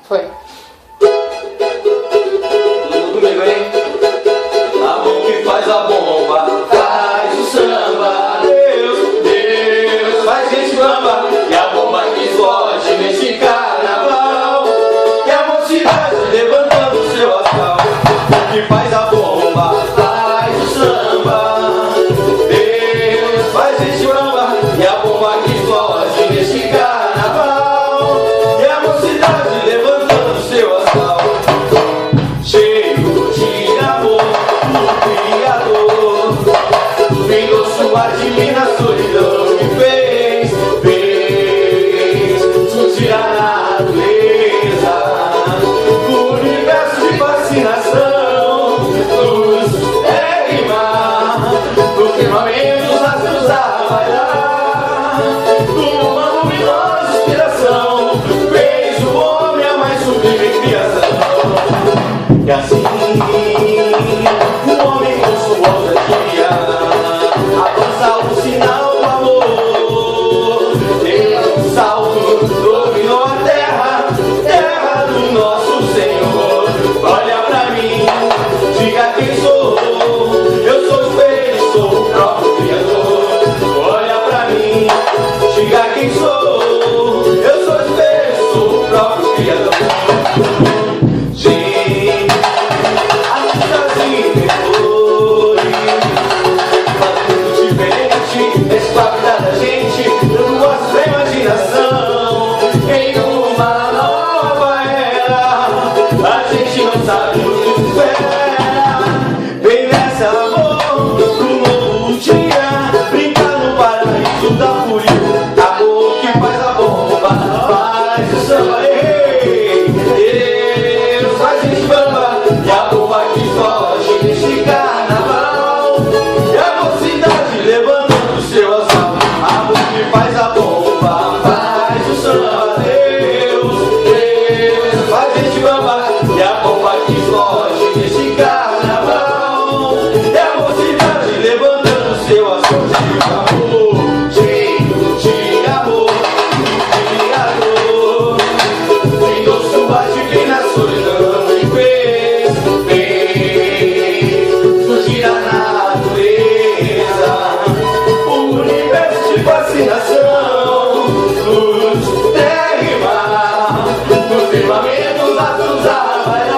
Foi. Todo mundo comigo, hein? A mão que faz a bomba, faz o samba. Deus, Deus, faz gente bamba. E a bomba que explode neste carnaval. E a mocidade levantando o seu astral. O que faz a bomba, faz o samba. Deus, faz gente bamba. E a bomba que explode neste carnaval. E a mocidade levantando o seu astral. Cheio de amor do Criador, vendo sua divina solidão me fez surgir a natureza, o universo de fascinação, luz, terra e mar, no firmamento os astros a bailar, uma luminosa inspiração, fez o homem a mais sublime criação. E assim, o homem com sua ousadia avança o sinal do amor. Deu um salto, dominou a terra, terra do nosso Senhor. Olha pra mim, diga quem sou. Eu sou o espelho, sou o próprio Criador. Olha pra mim, diga quem sou. Eu sou o espelho, sou o próprio Criador. Sabe o que espera? Vem nessa amor pro novo dia, brincar no paraíso da fúria. Amor que faz a bomba, faz o samba. Deus faz gente bamba. E a bomba que foge neste carnaval. E a mocidade levantando o seu astral. Amor que faz a bomba, faz o samba. Deus faz gente bamba. E a bomba que explode nesse carnaval. E a mocidade levantando o seu astral. Cheio de amor, Criador, brindou sua divina solidão e fez surgir a natureza, o universo de fascinação, luz, terra e mar, no firmamento os astros a bailar.